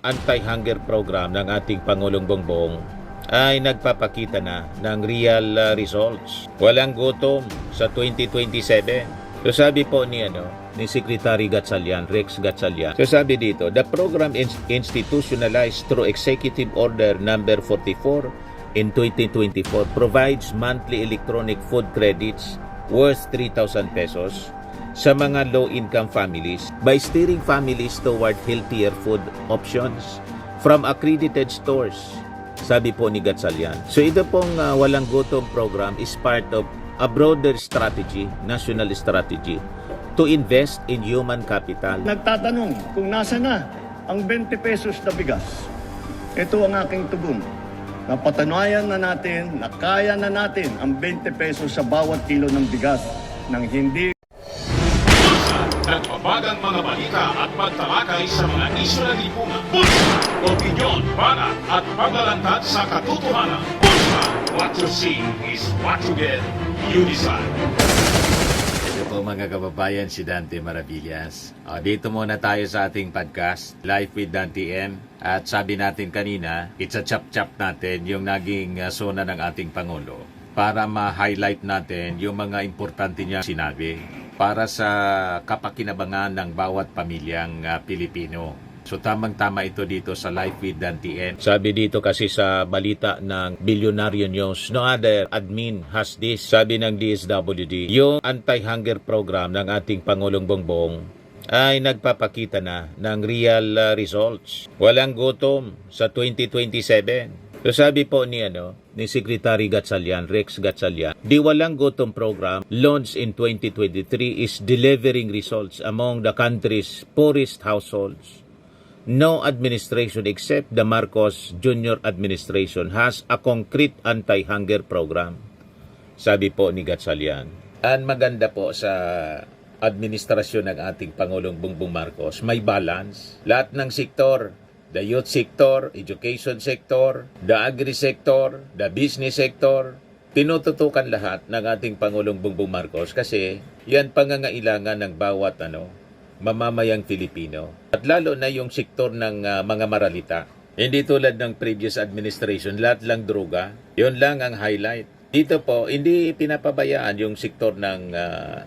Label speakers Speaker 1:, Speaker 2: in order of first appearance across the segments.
Speaker 1: Anti-hunger program ng ating Pangulong Bongbong ay nagpapakita na ng real results. Walang gutom sa 2027. So sabi po ni Secretary Gatchalian, Rex Gatchalian. So sabi dito, the program institutionalized through Executive Order number 44 in 2024 provides monthly electronic food credits worth 3,000 pesos sa mga low-income families by steering families toward healthier food options from accredited stores, sabi po ni Gatchalian. So ito pong walang gutom program is part of a broader strategy, national strategy, to invest in human capital.
Speaker 2: Nagtatanong kung nasa na ang 20 pesos na bigas. Ito ang aking tugon. Napatunayan na natin na kaya na natin ang 20 pesos sa bawat kilo ng bigas nang hindi
Speaker 3: nagbabagang mga balita at pagtalakay sa mga isyu ng lipunan. Bulsa, opinyon, banat at paglalantad sa katotohanan. Bulsa, what you see is what you get. You decide.
Speaker 1: Ito po mga kababayan, si Dante Maravillas. Dito muna tayo sa ating podcast, Live with Dante M. At sabi natin kanina, itsa-chap-chap natin yung naging sona ng ating Pangulo para ma-highlight natin yung mga importante niya sinabi para sa kapakinabangan ng bawat pamilyang Pilipino. So tamang-tama ito dito sa Live with Dante M. Sabi dito kasi sa balita ng Billionaire News, no other admin has this. Sabi ng DSWD, yung anti-hunger program ng ating Pangulong Bongbong ay nagpapakita na ng real results. Walang gutom sa 2027. So sabi po ni Secretary Gatchalian, Rex Gatchalian, the walang gutom program launched in 2023 is delivering results among the country's poorest households. No administration except the Marcos Jr. administration has a concrete anti-hunger program, sabi po ni Gatchalian. Ang maganda po sa administrasyon ng ating Pangulong Bongbong Marcos, may balance. Lahat ng sektor, the youth sector, education sector, the agri sector, the business sector, tinututukan lahat ng ating Pangulong Bongbong Marcos kasi yan pangangailangan ng bawat mamamayang Pilipino. At lalo na yung sektor ng mga maralita. Hindi tulad ng previous administration, lahat lang droga. Yun lang ang highlight. Dito po, hindi pinapabayaan yung sektor ng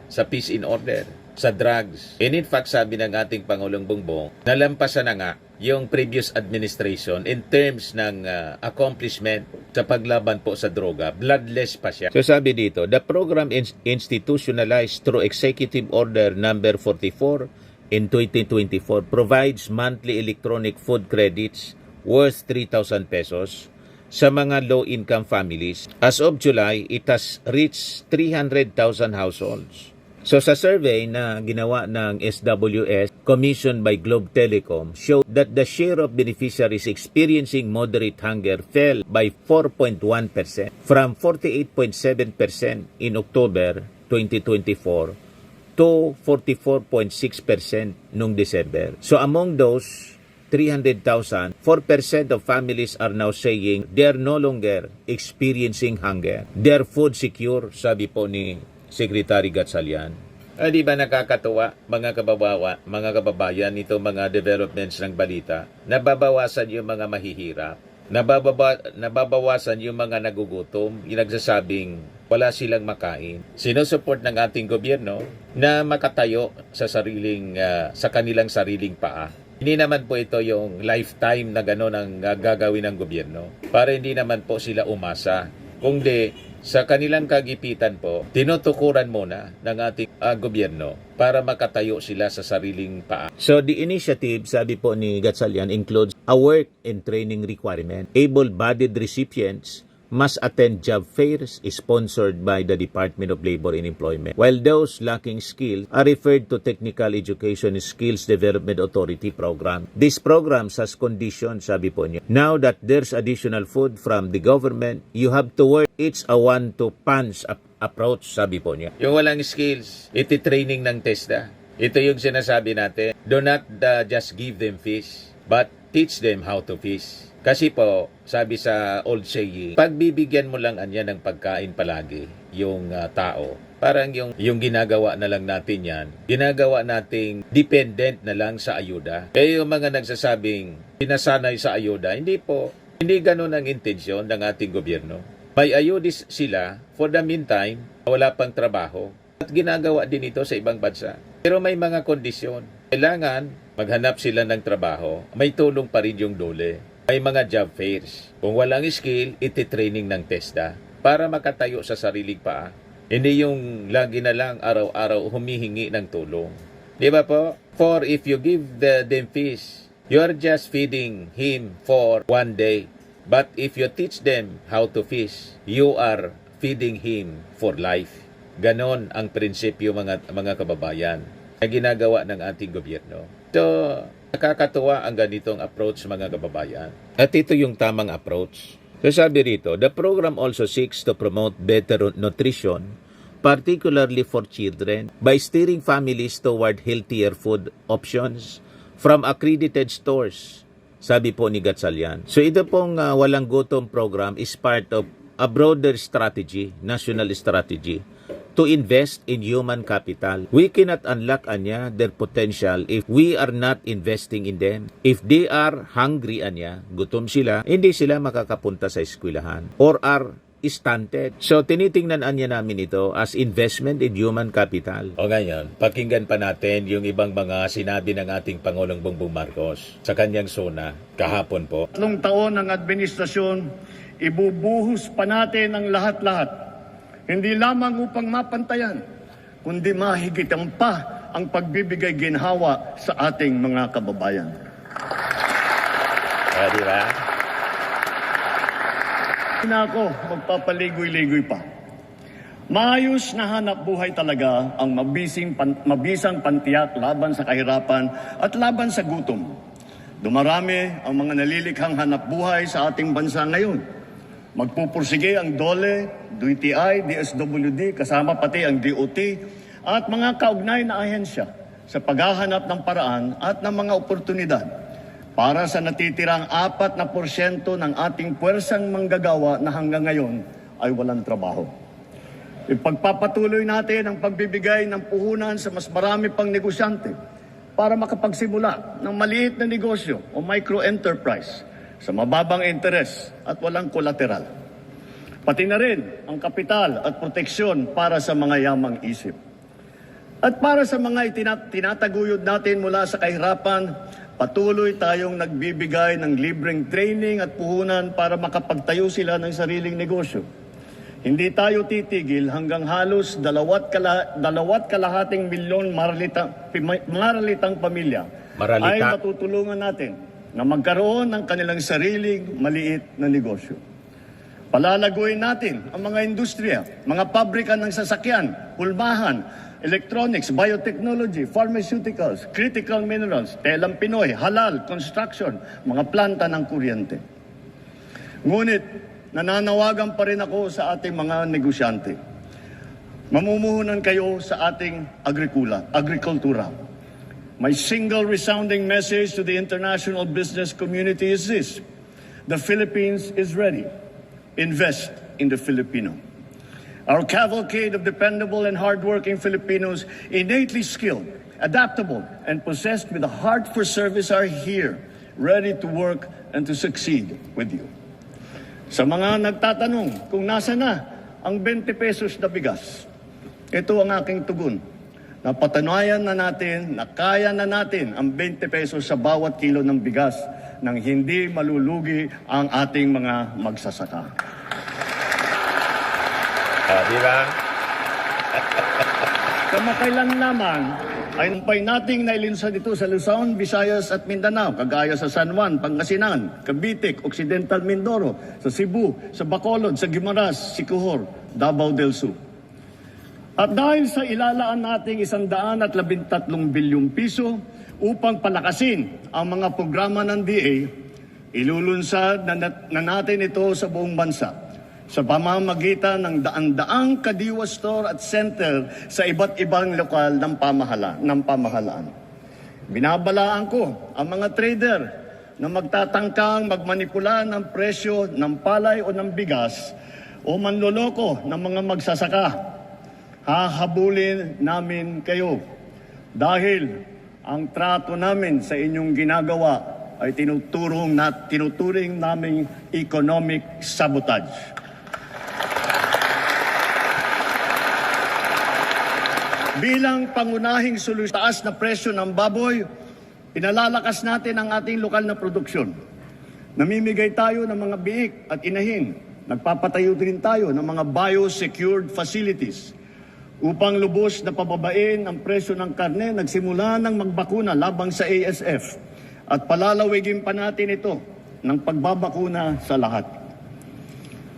Speaker 1: sa peace in order, sa drugs. And in fact, sabi ng ating Pangulong Bongbong, nalampasan na nga yung previous administration in terms ng accomplishment sa paglaban po sa droga. Bloodless pa siya. So sabi dito, the program institutionalized through Executive Order number 44 in 2024 provides monthly electronic food credits worth 3,000 pesos sa mga low-income families. As of July, it has reached 300,000 households. So sa survey na ginawa ng SWS commissioned by Globe Telecom showed that the share of beneficiaries experiencing moderate hunger fell by 4.1% from 48.7% in October 2024 to 44.6% noong December. So among those 300,000, 4% of families are now saying they are no longer experiencing hunger. They are food secure, sabi po ni Secretary Gatchalian. Di ba nakakatuwa, mga kababayan, ito mga developments ng balita, nababawasan yung mga mahihirap, nababawasan yung mga nagugutom, yung nagsasabing wala silang makain. Sinusupport ng ating gobyerno na makatayo sa kanilang sariling paa. Hindi naman po ito yung lifetime na gano'n ang gagawin ng gobyerno para hindi naman po sila umasa. Kundi sa kanilang kagipitan po, tinutukuran muna ng ating gobyerno para makatayo sila sa sariling paa. So the initiative, sabi po ni Gatchalian, includes a work and training requirement. Able-bodied recipients must attend job fairs sponsored by the Department of Labor and Employment, while those lacking skills are referred to Technical Education Skills Development Authority program. These programs has conditions, sabi po niya. Now that there's additional food from the government, you have to work. It's a one-to-punch approach, sabi po niya. Yung walang skills, iti-training ng TESDA. Ito yung sinasabi natin, do not just give them fish, but teach them how to fish. Kasi po, sabi sa old saying, pagbibigyan mo lang anya ng pagkain palagi, yung tao, parang yung ginagawa na lang natin yan, ginagawa nating dependent na lang sa ayuda. Eh yung mga nagsasabing pinasanay sa ayuda, hindi po, hindi ganun ang intensyon ng ating gobyerno. May ayudis sila, for the meantime, wala pang trabaho. At ginagawa din ito sa ibang bansa. Pero may mga kondisyon. Kailangan maghanap sila ng trabaho, may tulong pa rin yung dole. May mga job fairs. Kung walang skill, iti-training ng TESDA para makatayo sa sariling paa. Hindi yung lagi na lang araw-araw humihingi ng tulong. Di ba po? For if you give them fish, you are just feeding him for one day. But if you teach them how to fish, you are feeding him for life. Ganon ang prinsipyo mga kababayan na ginagawa ng ating gobyerno. So, nakakatuwa ang ganitong approach mga kababayan. At ito yung tamang approach. So sabi rito, the program also seeks to promote better nutrition, particularly for children, by steering families toward healthier food options from accredited stores. Sabi po ni Gatchalian. So ito pong walang gutom program is part of a broader strategy, national strategy, to invest in human capital. We cannot unlock their potential if we are not investing in them. If they are hungry gutom sila, hindi sila makakapunta sa eskwelahan or are stunted. So tinitingnan namin ito as investment in human capital. O ngayon, pakinggan pa natin yung ibang mga sinabi ng ating Pangulong Bongbong Marcos sa kanyang SONA kahapon po.
Speaker 2: 3 taon ng administrasyon, ibubuhos pa natin ang lahat-lahat. Hindi lamang upang mapantayan, kundi mahigitan pa ang pagbibigay ginhawa sa ating mga kababayan.
Speaker 1: Di ba?
Speaker 2: Hindi na ako magpapaligoy-ligoy pa. Maayos na hanap buhay talaga ang mabisang pantiyak laban sa kahirapan at laban sa gutom. Dumarami ang mga nalilikhang hanap buhay sa ating bansa ngayon. Magpupursige ang DOLE, DTI, DSWD, kasama pati ang DOT at mga kaugnay na ahensya sa paghahanap ng paraan at ng mga oportunidad para sa natitirang 4% ng ating puwersang manggagawa na hanggang ngayon ay walang trabaho. Ipagpapatuloy natin ang pagbibigay ng puhunan sa mas marami pang negosyante para makapagsimula ng maliit na negosyo o micro-enterprise sa mababang interes at walang kolateral. Pati na rin ang kapital at proteksyon para sa mga yamang isip. At para sa mga tinataguyod natin mula sa kahirapan, patuloy tayong nagbibigay ng libreng training at puhunan para makapagtayo sila ng sariling negosyo. Hindi tayo titigil hanggang halos 2.5 milyon maralitang pamilya ay matutulungan natin na magkaroon ng kanilang sariling maliit na negosyo. Palalaguin natin ang mga industriya, mga pabrika ng sasakyan, pulmahan, electronics, biotechnology, pharmaceuticals, critical minerals, telang Pinoy, halal, construction, mga planta ng kuryente. Ngunit, nananawagan pa rin ako sa ating mga negosyante. Mamumuhunan kayo sa ating agrikultura. My single resounding message to the international business community is this: the Philippines is ready. Invest in the Filipino. Our cavalcade of dependable and hardworking Filipinos, innately skilled, adaptable, and possessed with a heart for service are here, ready to work and to succeed with you. Sa mga nagtatanong kung nasa na ang 20 pesos na bigas, ito ang aking tugon. Napatunayan na natin na kaya na natin ang 20 pesos sa bawat kilo ng bigas nang hindi malulugi ang ating mga magsasaka.
Speaker 1: Di ba?
Speaker 2: Kamakailan naman ay nampay nating nailinsad ito sa Luzon, Visayas at Mindanao, kagaya sa San Juan, Pangasinan, Cavite, Occidental Mindoro, sa Cebu, sa Bacolod, sa Guimaras, Siquijor, Davao del Sur. At dahil sa ilalaan nating 113 bilyong piso upang palakasin ang mga programa ng DA, ilulunsad na natin ito sa buong bansa sa pamamagitan ng daan-daang kadiwa store at center sa iba't ibang lokal ng pamahalaan. Binabalaan ko ang mga trader na magtatangkang magmanipula ng presyo ng palay o ng bigas o manloloko ng mga magsasaka, hahabulin namin kayo dahil ang trato namin sa inyong ginagawa ay tinuturing naming economic sabotage. Bilang pangunahing solusyon taas na presyo ng baboy, pinalalakas natin ang ating lokal na produksyon. Namimigay tayo ng mga biik at inahin. Nagpapatayo din tayo ng mga biosecured facilities upang lubos na pababain ang presyo ng karne. Nagsimula ng magbakuna labang sa ASF at palalawigin pa natin ito ng pagbabakuna sa lahat.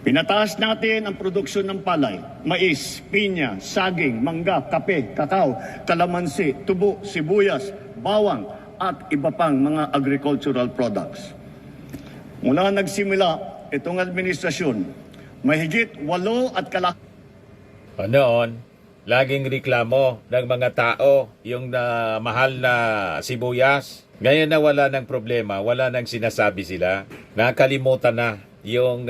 Speaker 2: Pinataas natin ang produksyon ng palay, mais, pinya, saging, mangga, kape, kakao, kalamansi, tubo, sibuyas, bawang at iba pang mga agricultural products. Mula nagsimula itong administrasyon, mahigit 8 at kalahati.
Speaker 1: Noon, laging reklamo ng mga tao yung mahal na sibuyas. Ngayon na wala ng problema, wala nang sinasabi sila. Nakalimutan na yung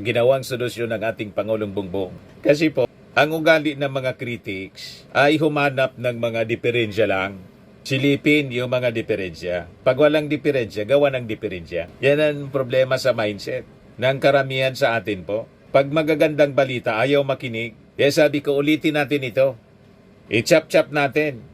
Speaker 1: ginawang solusyon ng ating Pangulong Bongbong. Kasi po, ang ugali ng mga critics ay humanap ng mga diferensya lang. Silipin yung mga diferensya. Pag walang diferensya, gawa ng diferensya. Yan ang problema sa mindset ng karamihan sa atin po. Pag magagandang balita, ayaw makinig. Kaya sabi ko, ulitin natin ito. I-chop-chop natin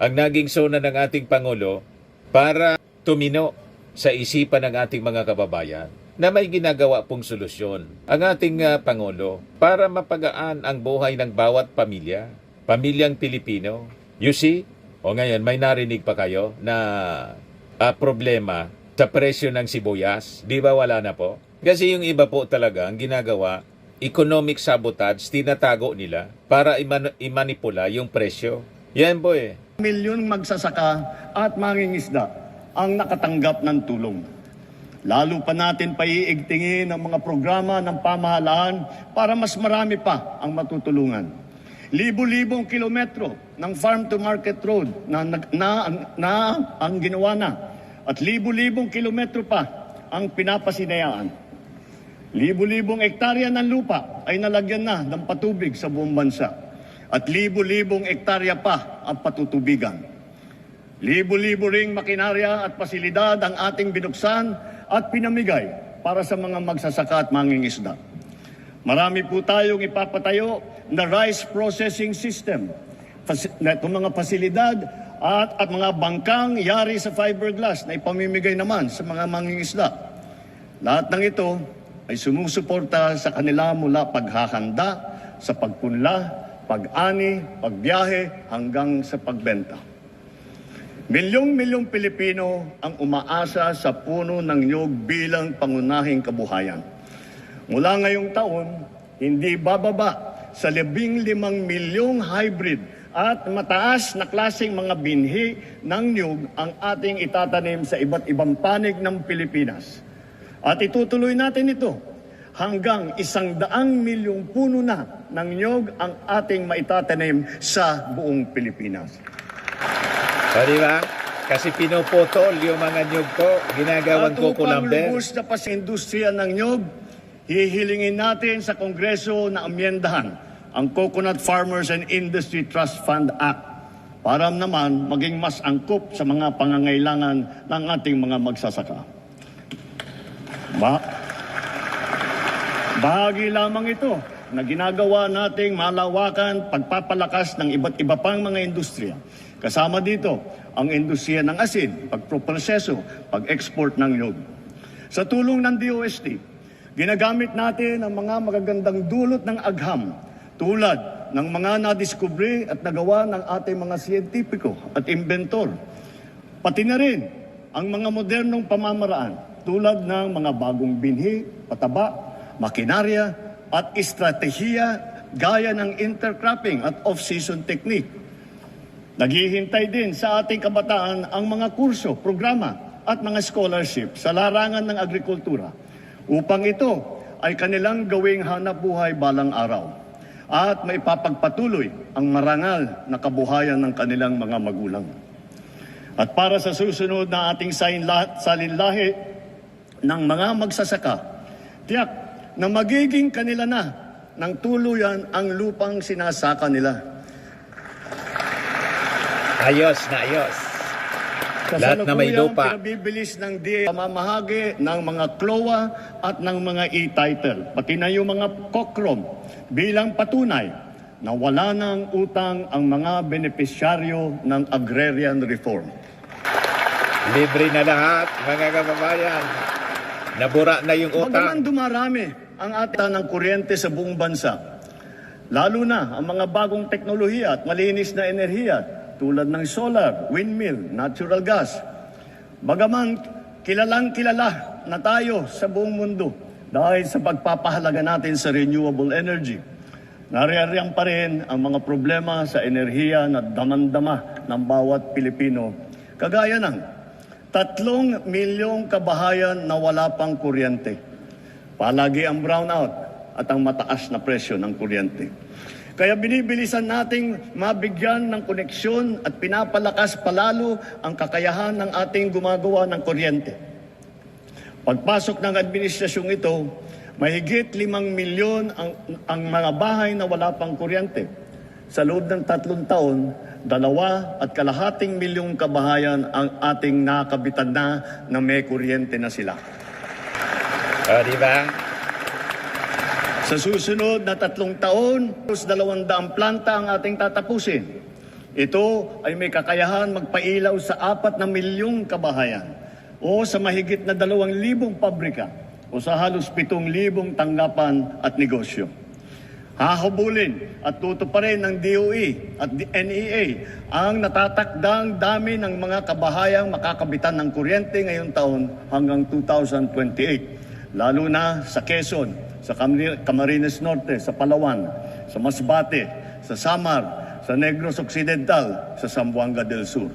Speaker 1: ang naging sona ng ating Pangulo para tumino sa isipan ng ating mga kababayan na may ginagawa pong solusyon ang ating Pangulo para mapagaan ang buhay ng bawat pamilya, pamilyang Pilipino. You see? O ngayon, may narinig pa kayo na problema sa presyo ng sibuyas? Di ba wala na po? Kasi yung iba po talaga ang ginagawa, economic sabotage, tinatago nila para imanipula yung presyo. Yan po eh.
Speaker 2: Milyong magsasaka at mangingisda ang nakatanggap ng tulong. Lalo pa natin paiigtingin ang mga programa ng pamahalaan para mas marami pa ang matutulungan. Libo-libong kilometro ng farm-to-market road na ang ginawa na at libo-libong kilometro pa ang pinapasinayaan. Libo-libong ektarya ng lupa ay nalagyan na ng patubig sa buong bansa at libo-libong ektarya pa ang patutubigan. Libo-libo ring makinarya at pasilidad ang ating binuksan at pinamigay para sa mga magsasaka at mangingisda. Marami po tayong ipapatayo na rice processing system. Itong mga pasilidad at mga bangkang yari sa fiberglass na ipamimigay naman sa mga mangingisda. Lahat ng ito ay sumusuporta sa kanila mula paghahanda, sa pagpunla, pag-ani, pagbiyahe hanggang sa pagbenta. Milyong-milyong Pilipino ang umaasa sa puno ng niyog bilang pangunahing kabuhayan. Mula ngayong taon, hindi bababa sa 15 milyong hybrid at mataas na klaseng mga binhi ng niyog ang ating itatanim sa iba't ibang panig ng Pilipinas. At itutuloy natin ito hanggang 100 milyong puno na ng niyog ang ating maitatanim sa buong Pilipinas.
Speaker 1: O diba? Kasi pinuputol yung mga nyug ko, ginagawang
Speaker 2: At
Speaker 1: coco
Speaker 2: upang
Speaker 1: lumber.
Speaker 2: lubos na pa sa industriya ng niyog, hihilingin natin sa Kongreso na amyendahan ang Coconut Farmers and Industry Trust Fund Act para naman maging mas angkop sa mga pangangailangan ng ating mga magsasaka. Bahagi lamang ito na ginagawa nating malawakan pagpapalakas ng iba't iba pang mga industriya. Kasama dito ang industriya ng asin, pagproproseso, pag-export ng niyog. Sa tulong ng DOST, ginagamit natin ang mga magagandang dulot ng agham tulad ng mga nadiskubre at nagawa ng ating mga siyentipiko at inventor. Pati na rin ang mga modernong pamamaraan tulad ng mga bagong binhi, pataba, makinarya at estratehiya gaya ng intercropping at off-season technique. Naghihintay din sa ating kabataan ang mga kurso, programa at mga scholarship sa larangan ng agrikultura upang ito ay kanilang gawing hanapbuhay balang araw at maipapagpatuloy ang marangal na kabuhayan ng kanilang mga magulang. At para sa susunod na ating salinlahi ng mga magsasaka, tiyak na magiging kanila na ng tuluyan ang lupang sinasaka nila.
Speaker 1: Ayos na ayos. Lahat na may
Speaker 2: Kasalukuyang
Speaker 1: lupa.
Speaker 2: pinabibilis ng DA pamamahagi ng mga CLOA at ng mga e-title, pati na yung mga COCROM bilang patunay na wala ng utang ang mga benepisyaryo ng agrarian reform.
Speaker 1: Libre na lahat, mga kababayan. Nabura na yung
Speaker 2: Bagaman
Speaker 1: utang.
Speaker 2: dumarami ang atin ng kuryente sa buong bansa, lalo na ang mga bagong teknolohiya at malinis na enerhiya tulad ng solar, windmill, natural gas. Bagaman kilalang kilala na tayo sa buong mundo dahil sa pagpapahalaga natin sa renewable energy, nariyariyan pa rin ang mga problema sa enerhiya na damang-dama ng bawat Pilipino, kagaya ng 3 milyong kabahayan na wala pang kuryente. Palagi ang brownout at ang mataas na presyo ng kuryente. Kaya binibilisan nating mabigyan ng koneksyon at pinapalakas palalo ang kakayahan ng ating gumagawa ng kuryente. Pagpasok ng administrasyong ito, mahigit 5 milyon ang mga bahay na wala pang kuryente. Sa loob ng 3 taon, 2.5 milyong kabahayan ang ating nakabitan na may kuryente na sila.
Speaker 1: O, di ba?
Speaker 2: Sa susunod na 3 taon, 200 planta ang ating tatapusin. Ito ay may kakayahan magpailaw sa 4 na milyong kabahayan o sa mahigit na 2,000 pabrika o sa halos 7,000 tanggapan at negosyo. Hahabulin at tutuparin ng DOE at NEA ang natatakdang dami ng mga kabahayang makakabitan ng kuryente ngayong taon hanggang 2028. Lalo na sa Quezon, sa Camarines Norte, sa Palawan, sa Masbate, sa Samar, sa Negros Occidental, sa Zamboanga del Sur.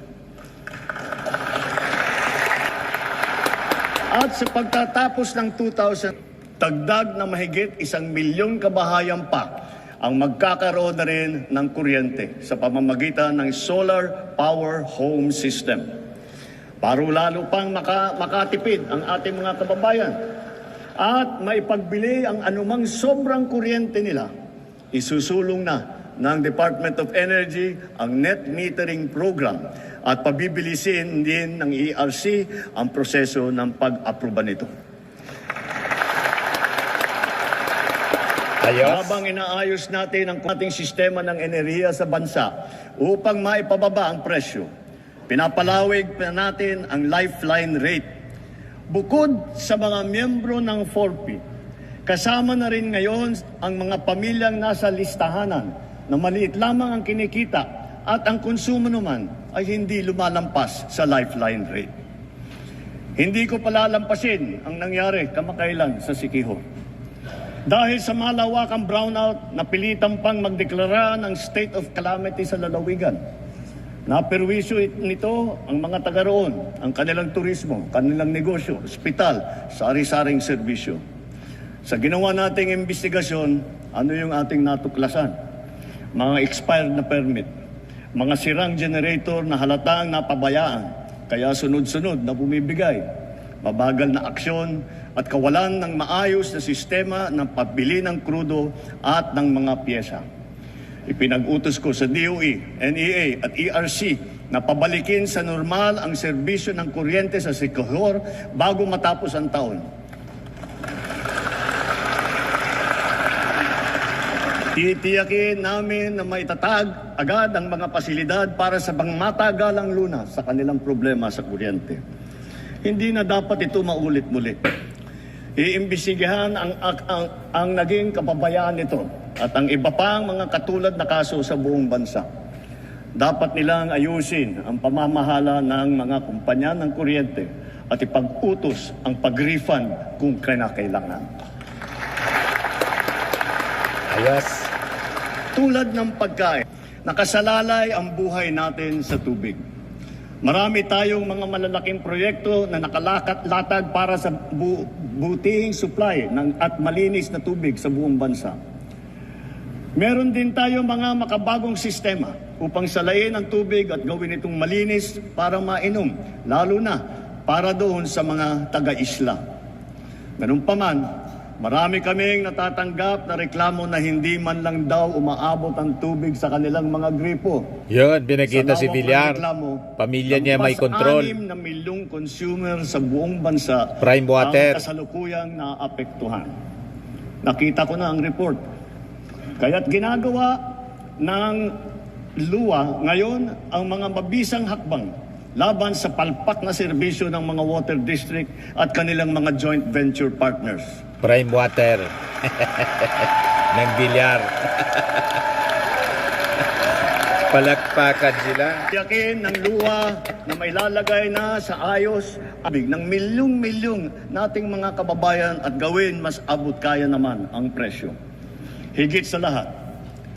Speaker 2: At sa pagtatapos ng 2000, dagdag na mahigit 1 milyong kabahayan pa ang magkakaroon na rin ng kuryente sa pamamagitan ng solar power home system. Para lalo pang makatipid ang ating mga kababayan at maipagbili ang anumang sobrang kuryente nila, isusulong na ng Department of Energy ang net metering program at pabibilisin din ng ERC ang proseso ng pag-aproba nito.
Speaker 1: Ayos.
Speaker 2: Habang inaayos natin ang ating sistema ng enerhiya sa bansa upang maipababa ang presyo, pinapalawig pa natin ang lifeline rate. Bukod sa mga miyembro ng 4P, kasama na rin ngayon ang mga pamilyang nasa listahanan na maliit lamang ang kinikita at ang konsumo naman ay hindi lumalampas sa lifeline rate. Hindi ko palalampasin ang nangyari kamakailan sa Siquijor. Dahil sa malawakang brownout, napilitan pang magdeklara ng state of calamity sa lalawigan. Naperwisyo nito ang mga taga roon, ang kanilang turismo, kanilang negosyo, ospital, sari-saring serbisyo. Sa ginawa nating investigasyon, ano yung ating natuklasan? Mga expired na permit, mga sirang generator na halatang napabayaan, kaya sunod-sunod na bumibigay, mabagal na aksyon at kawalan ng maayos na sistema ng pabili ng krudo at ng mga pyesa. Ipinag-utos ko sa DOE, NEA at ERC na pabalikin sa normal ang serbisyo ng kuryente sa Siquijor bago matapos ang taon. Titiyakin namin na maitatag agad ang mga pasilidad para sa pangmatagalang lunas sa kanilang problema sa kuryente. Hindi na dapat ito maulit muli. Iimbestigahan ang naging kapabayaan nito at ang iba pang mga katulad na kaso sa buong bansa. Dapat nilang ayusin ang pamamahala ng mga kumpanya ng kuryente at ipag-utos ang pag-refund kung kinakailangan.
Speaker 1: Ayos.
Speaker 2: Tulad ng pagkain, nakasalalay ang buhay natin sa tubig. Marami tayong mga malalaking proyekto na nakalakat-latag para sa butihing supply at malinis na tubig sa buong bansa. Meron din tayo mga makabagong sistema upang salayin ang tubig at gawin itong malinis para mainom, lalo na para doon sa mga taga-isla. Ganun pa man, marami kaming natatanggap na reklamo na hindi man lang daw umaabot ang tubig sa kanilang mga gripo.
Speaker 1: Yun, binakita si
Speaker 2: Sa lawak ng
Speaker 1: Villar.
Speaker 2: reklamo,
Speaker 1: Pamilya niya may control.
Speaker 2: Mas 6 na milyong consumer sa buong bansa
Speaker 1: Prime water.
Speaker 2: ang kasalukuyang naapektuhan. Nakita ko na ang report. Kaya't ginagawa ng luwa ngayon ang mga mabisang hakbang laban sa palpak na serbisyo ng mga water district at kanilang mga joint venture partners.
Speaker 1: Prime water. ng Villar. Palakpakan sila.
Speaker 2: Tiyakin ng luwa na may lalagay na sa ayos abig ng milyong-milyong nating mga kababayan at gawin mas abot kaya naman ang presyo. Higit sa lahat,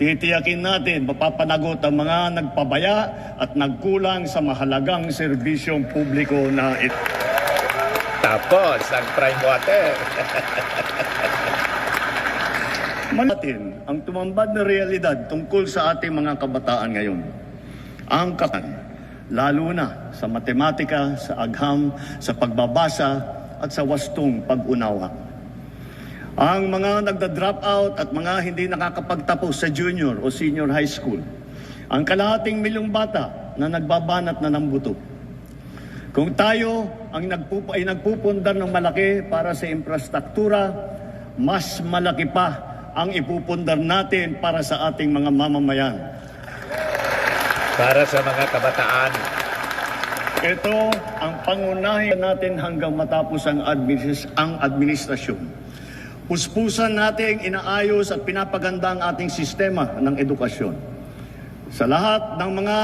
Speaker 2: titiyakin natin mapapanagot ang mga nagpabaya at nagkulang sa mahalagang serbisyong publiko na ito.
Speaker 1: Tapos, ang prime water.
Speaker 2: Natin ang tumambad na realidad tungkol sa ating mga kabataan ngayon. Ang lalo na sa matematika, sa agham, sa pagbabasa at sa wastong pag-unawa. Ang mga nagda-drop out at mga hindi nakakapagtapos sa junior o senior high school. Ang kalahating milyong bata na nagbabanat na ng buto. Kung tayo ay nagpupundar ng malaki para sa infrastruktura, mas malaki pa ang ipupundar natin para sa ating mga mamamayan.
Speaker 1: Para sa mga kabataan.
Speaker 2: Ito ang pangunahin natin hanggang matapos ang administrasyon. Puspusan nating inaayos at pinapaganda ang ating sistema ng edukasyon. Sa lahat ng mga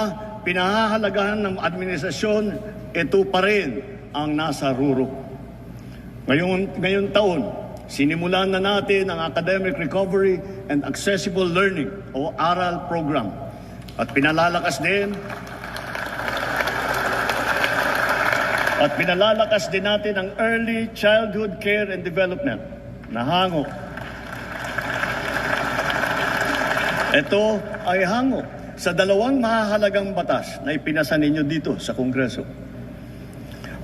Speaker 2: pinahahalagahan ng administrasyon, ito pa rin ang nasa ruro. Ngayon taon, sinimulan na natin ang Academic Recovery and Accessible Learning o ARAL program. At pinalalakas din natin ang Early Childhood Care and Development na hango. Ito ay hango sa dalawang mahahalagang batas na ipinasa ninyo dito sa Kongreso.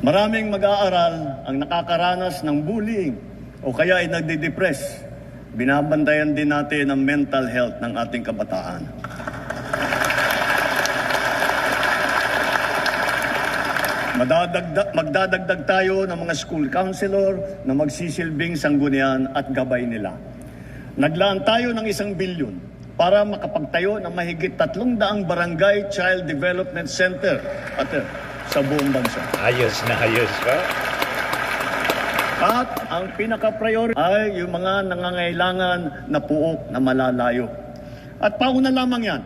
Speaker 2: Maraming mag-aaral ang nakakaranas ng bullying o kaya ay nagde-depress. Binabantayan din natin ang mental health ng ating kabataan. Magdadagdag tayo ng mga school counselor na magsisilbing sanggunian at gabay nila. Naglaan tayo ng 1 bilyon para makapagtayo ng mahigit 300 barangay child development center sa buong bansa.
Speaker 1: Ayos na ayos pa.
Speaker 2: At ang pinaka-priority ay yung mga nangangailangan na puok na malalayo. At pauna lamang yan,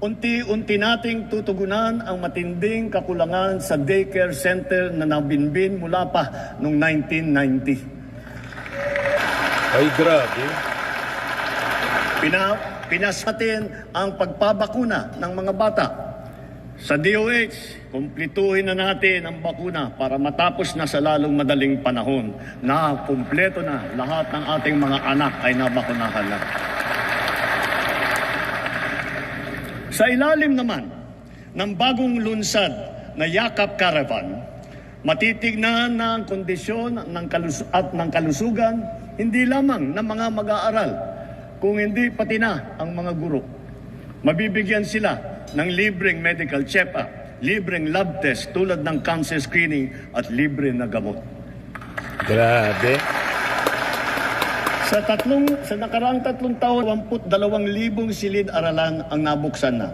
Speaker 2: unti-unti nating tutugunan ang matinding kakulangan sa daycare center na nabinbin mula pa noong 1990.
Speaker 1: Ay, grabe.
Speaker 2: Pinasatin ang pagpabakuna ng mga bata. Sa DOH, kumplituhin na natin ang bakuna para matapos na sa lalong madaling panahon na kumpleto na lahat ng ating mga anak ay nabakunahan na. Sa ilalim naman ng bagong lunsad na Yakap Caravan, matitignan na ang kondisyon ng kalusugan hindi lamang ng mga mag-aaral, kung hindi pati na ang mga guro. Mabibigyan sila ng libreng medical check-up, libreng lab test tulad ng cancer screening at libre na gamot.
Speaker 1: Grabe.
Speaker 2: Sa nakaraang 3 taon, 22,000 silid-aralan ang nabuksan na.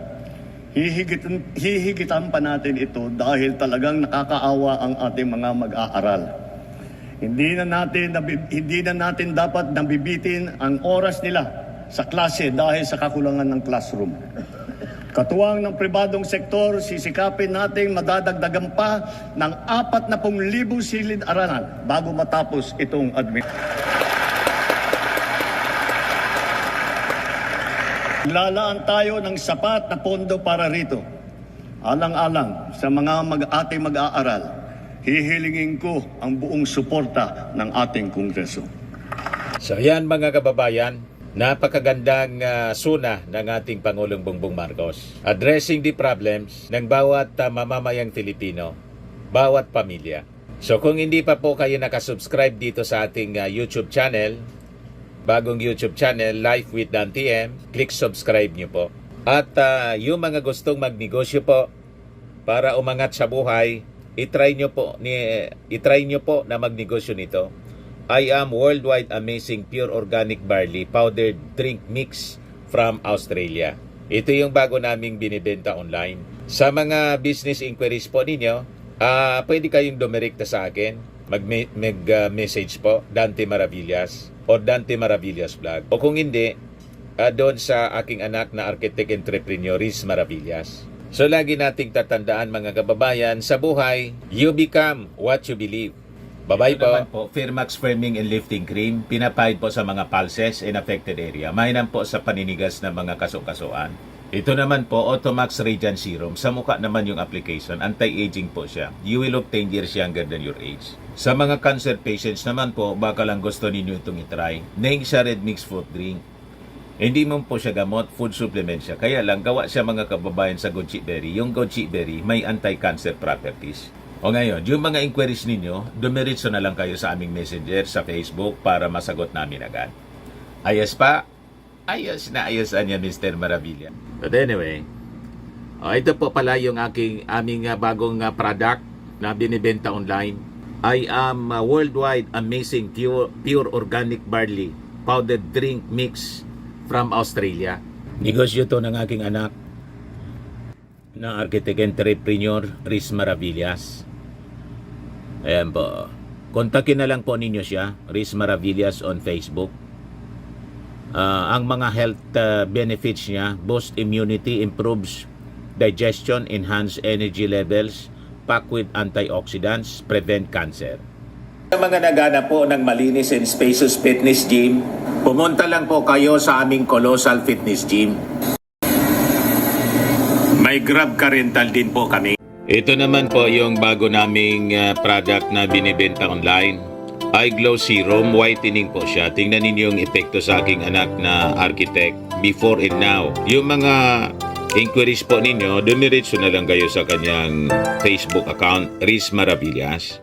Speaker 2: Hihigitan pa natin ito dahil talagang nakakaawa ang ating mga mag-aaral. Hindi na natin dapat nabibitin ang oras nila sa klase dahil sa kakulangan ng classroom. Katuwang ng pribadong sektor, sisikapin nating madadagdagan pa ng 40,000 silid-aralan bago matapos itong Lalaan tayo ng sapat na pondo para rito. Alang-alang sa mga ating mag-aaral, hihilingin ko ang buong suporta ng ating Kongreso.
Speaker 1: So yan mga kababayan, Napakagandang suna ng ating Pangulong Bongbong Marcos. Addressing the problems ng bawat mamamayang Filipino, bawat pamilya. So kung hindi pa po kayo nakasubscribe dito sa ating YouTube channel, bagong YouTube channel, Life with Dan TM, click subscribe nyo po. At yung mga gustong magnegosyo po para umangat sa buhay, itry nyo po na magnegosyo nito. I am Worldwide Amazing Pure Organic Barley Powdered Drink Mix from Australia. Ito yung bago naming binibenta online. Sa mga business inquiries po ninyo, pwede kayong dumirekta sa akin. Mag-message po, Dante Maravillas o Dante Maravillas Vlog. O kung hindi, doon sa aking anak na architect entrepreneur, Riz Maravillas. So lagi nating tatandaan mga kababayan, sa buhay, you become what you believe. Bye-bye po. Firmax Firming and Lifting Cream, pinapahid po sa mga pulses in affected area. Mainam po sa paninigas ng mga kaso-kasuan. Ito naman po, Automax Radiant Serum. Sa mukha naman yung application, anti-aging po siya. You will look 10 years younger than your age. Sa mga cancer patients naman po, baka lang gusto ninyo itong itry. Nengxia Red Mix Fruit Drink. Hindi mo po siya gamot, food supplement siya. Kaya lang, gawa siya mga kababayan sa goji berry. Yung goji berry may anti-cancer properties. O ngayon, yung mga inquiries ninyo, dumiritso na lang kayo sa aming messenger sa Facebook para masagot namin agad. Ayos pa? Ayos na ayos niya, Mr. Maravilla. But anyway, ito po pala yung aming bagong product na binibenta online. I am Worldwide Amazing Pure Organic Barley Powdered Drink Mix from Australia. Negosyo to ng aking anak na architect entrepreneur, Riz Maravillas. Ayan po. Kontakin na lang po ninyo siya, Riz Maravillas on Facebook. Ang mga health benefits niya, boost immunity, improves digestion, enhance energy levels, packed with antioxidants, prevent cancer. Sa mga nagana po ng malinis and spacious fitness gym, pumunta lang po kayo sa aming Colossal Fitness Gym. May Grab Car Rental din po kami. Ito naman po yung bago naming product na binibenta online. Eye Glow Serum, whitening po siya. Tingnan ninyo yung epekto sa aking anak na architect before and now. Yung mga inquiries po ninyo, dumiretso na lang kayo sa kanyang Facebook account, Riz Maravillas.